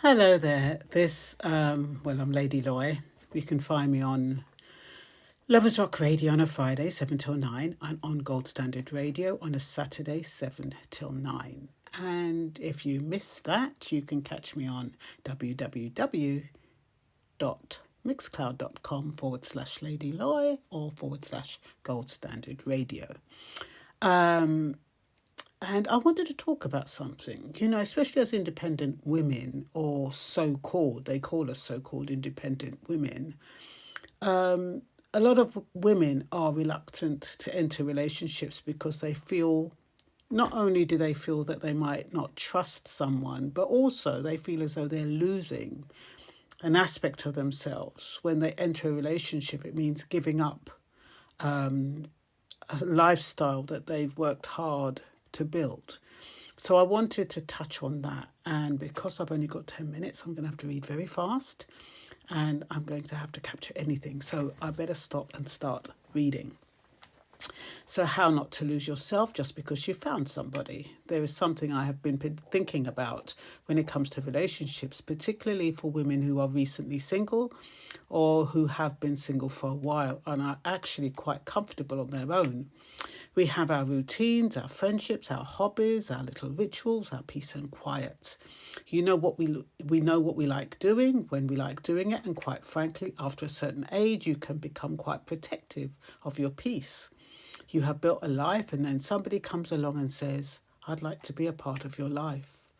Hello there. I'm Lady Loy. You can find me on Lovers Rock Radio on a Friday, 7 till 9, and on Gold Standard Radio on a Saturday, 7 till 9. And if you miss that, you can catch me on www.mixcloud.com/Lady Loy or /Gold Standard Radio. And I wanted to talk about something, especially as independent women, or they call us so called independent women. A lot of women are reluctant to enter relationships because they feel, not only do they feel that they might not trust someone, but also they feel as though they're losing an aspect of themselves. When they enter a relationship, it means giving up a lifestyle that they've worked hard to build. So I wanted to touch on that. And because I've only got 10 minutes, I'm going to have to read very fast and I'm going to have to capture anything. So I better stop and start reading. So, how not to lose yourself just because you found somebody. There is something I have been thinking about when it comes to relationships, particularly for women who are recently single or who have been single for a while and are actually quite comfortable on their own. We have our routines, our friendships, our hobbies, our little rituals, our peace and quiet. You know what we know what we like doing, when we like doing it, and quite frankly, after a certain age, you can become quite protective of your peace. You have built a life and then somebody comes along and says, I'd like to be a part of your life.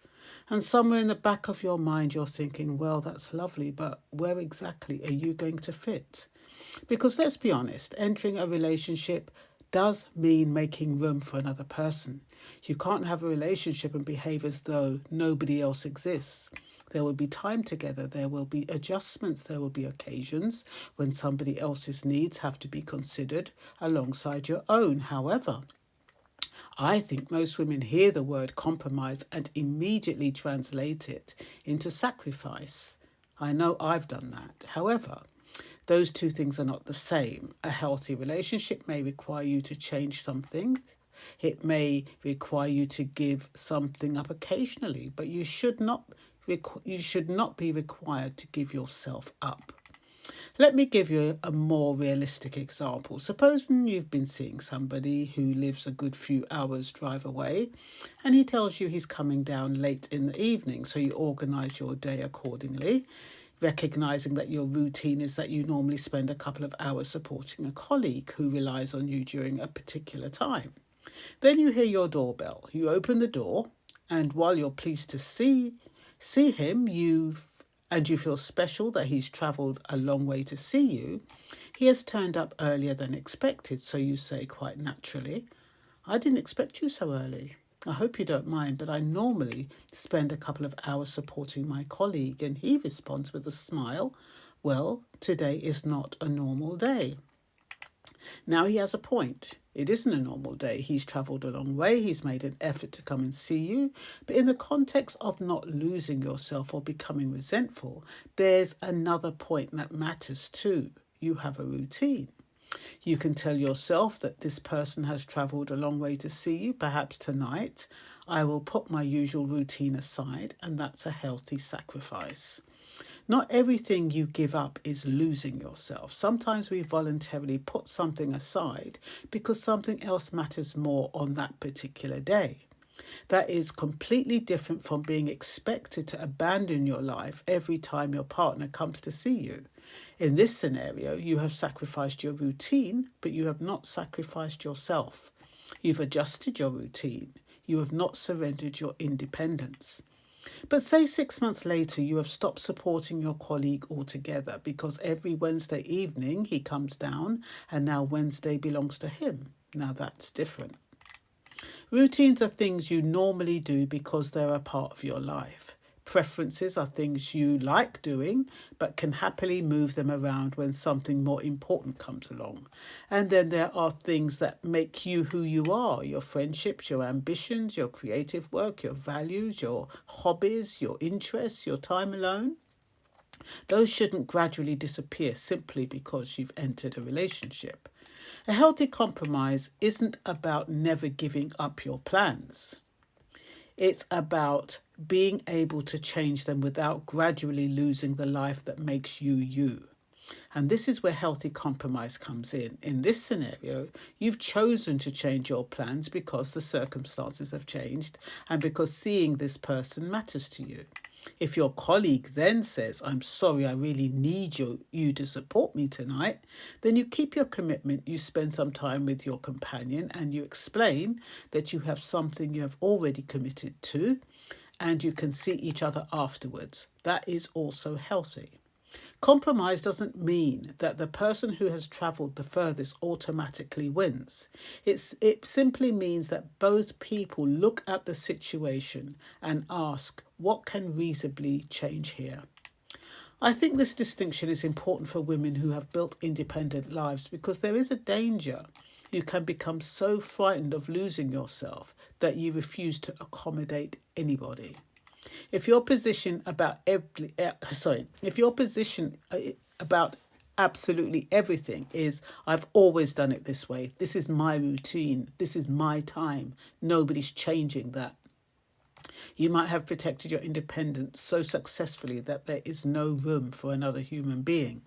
And somewhere in the back of your mind, you're thinking, well, that's lovely, but where exactly are you going to fit? Because let's be honest, entering a relationship does mean making room for another person. You can't have a relationship and behave as though nobody else exists. There will be time together, there will be adjustments, there will be occasions when somebody else's needs have to be considered alongside your own. However, I think most women hear the word compromise and immediately translate it into sacrifice. I know I've done that. However, those two things are not the same. A healthy relationship may require you to change something. It may require you to give something up occasionally, but you should not be required to give yourself up. Let me give you a more realistic example. Supposing you've been seeing somebody who lives a good few hours drive away and he tells you he's coming down late in the evening, so you organise your day accordingly, recognising that your routine is that you normally spend a couple of hours supporting a colleague who relies on you during a particular time. Then you hear your doorbell. You open the door, and while you're pleased to see him, you feel special that he's travelled a long way to see you, he has turned up earlier than expected, so you say quite naturally, I didn't expect you so early. I hope you don't mind, but I normally spend a couple of hours supporting my colleague. And he responds with a smile, well, today is not a normal day. Now he has a point. It isn't a normal day. He's travelled a long way. He's made an effort to come and see you. But in the context of not losing yourself or becoming resentful, there's another point that matters too. You have a routine. You can tell yourself that this person has travelled a long way to see you. Perhaps tonight I will put my usual routine aside, and that's a healthy sacrifice. Not everything you give up is losing yourself. Sometimes we voluntarily put something aside because something else matters more on that particular day. That is completely different from being expected to abandon your life every time your partner comes to see you. In this scenario, you have sacrificed your routine, but you have not sacrificed yourself. You've adjusted your routine. You have not surrendered your independence. But say 6 months later you have stopped supporting your colleague altogether because every Wednesday evening he comes down and now Wednesday belongs to him. Now that's different. Routines are things you normally do because they're a part of your life. Preferences are things you like doing but can happily move them around when something more important comes along. And then there are things that make you who you are, your friendships, your ambitions, your creative work, your values, your hobbies, your interests, your time alone. Those shouldn't gradually disappear simply because you've entered a relationship. A healthy compromise isn't about never giving up your plans. It's about being able to change them without gradually losing the life that makes you you. And this is where healthy compromise comes in. In this scenario, you've chosen to change your plans because the circumstances have changed and because seeing this person matters to you. If your colleague then says, I'm sorry, I really need you to support me tonight, then you keep your commitment, you spend some time with your companion and you explain that you have something you have already committed to and you can see each other afterwards. That is also healthy. Compromise doesn't mean that the person who has travelled the furthest automatically wins. It simply means that both people look at the situation and ask, what can reasonably change here? I think this distinction is important for women who have built independent lives because there is a danger. You can become so frightened of losing yourself that you refuse to accommodate anybody. If your position about about absolutely everything is, I've always done it this way, this is my routine, this is my time, nobody's changing that, you might have protected your independence so successfully that there is no room for another human being.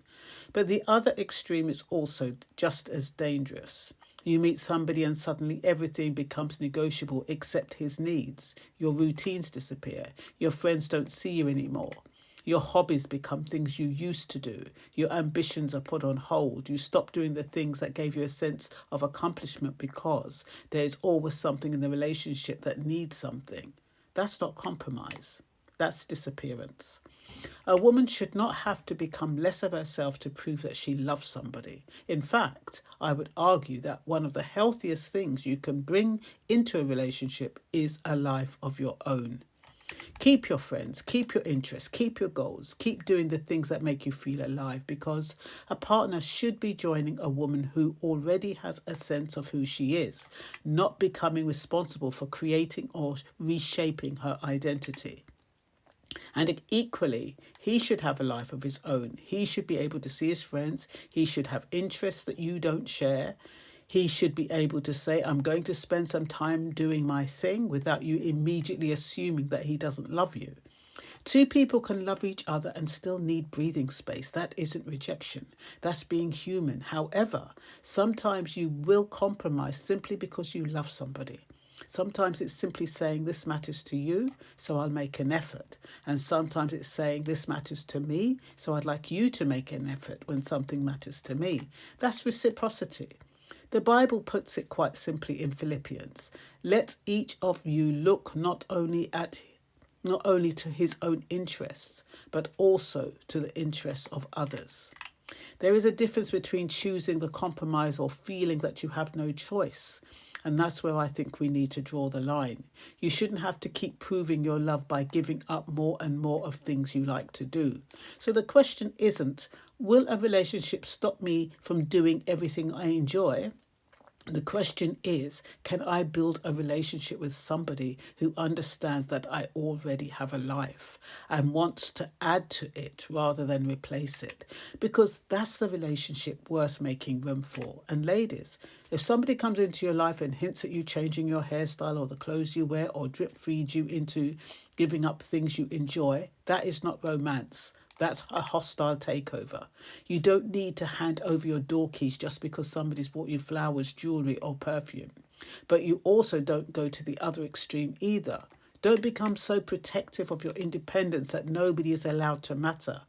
But the other extreme is also just as dangerous. You meet somebody and suddenly everything becomes negotiable except his needs. Your routines disappear. Your friends don't see you anymore. Your hobbies become things you used to do. Your ambitions are put on hold. You stop doing the things that gave you a sense of accomplishment because there is always something in the relationship that needs something. That's not compromise. That's disappearance. A woman should not have to become less of herself to prove that she loves somebody. In fact, I would argue that one of the healthiest things you can bring into a relationship is a life of your own. Keep your friends, keep your interests, keep your goals, keep doing the things that make you feel alive, because a partner should be joining a woman who already has a sense of who she is, not becoming responsible for creating or reshaping her identity. And equally, he should have a life of his own. He should be able to see his friends. He should have interests that you don't share. He should be able to say, I'm going to spend some time doing my thing without you immediately assuming that he doesn't love you. Two people can love each other and still need breathing space. That isn't rejection. That's being human. However, sometimes you will compromise simply because you love somebody. Sometimes it's simply saying this matters to you, so I'll make an effort. And sometimes it's saying this matters to me, so I'd like you to make an effort when something matters to me. That's reciprocity. The Bible puts it quite simply in Philippians. Let each of you look not only to his own interests, but also to the interests of others. There is a difference between choosing the compromise or feeling that you have no choice. And that's where I think we need to draw the line. You shouldn't have to keep proving your love by giving up more and more of things you like to do. So the question isn't, will a relationship stop me from doing everything I enjoy? The question is, can I build a relationship with somebody who understands that I already have a life and wants to add to it rather than replace it? Because that's the relationship worth making room for. And ladies, if somebody comes into your life and hints at you changing your hairstyle or the clothes you wear or drip feeds you into giving up things you enjoy, that is not romance. That's a hostile takeover. You don't need to hand over your door keys just because somebody's bought you flowers, jewellery or perfume. But you also don't go to the other extreme either. Don't become so protective of your independence that nobody is allowed to matter.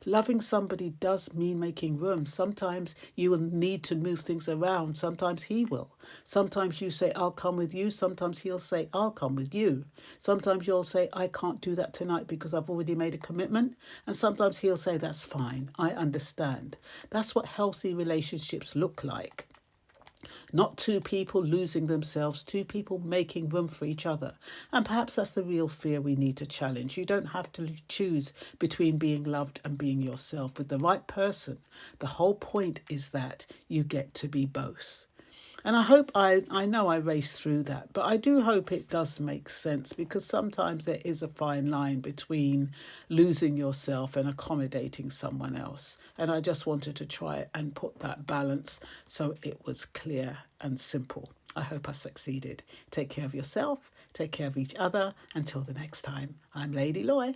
Loving somebody does mean making room. Sometimes you will need to move things around. Sometimes he will. Sometimes you say, I'll come with you. Sometimes he'll say, I'll come with you. Sometimes you'll say, I can't do that tonight because I've already made a commitment. And sometimes he'll say, that's fine. I understand. That's what healthy relationships look like. Not two people losing themselves, two people making room for each other. And perhaps that's the real fear we need to challenge. You don't have to choose between being loved and being yourself. With the right person, the whole point is that you get to be both. And I know I raced through that, but I do hope it does make sense, because sometimes there is a fine line between losing yourself and accommodating someone else. And I just wanted to try and put that balance so it was clear and simple. I hope I succeeded. Take care of yourself Take care of each other. Until the next time, I'm Lady Loy.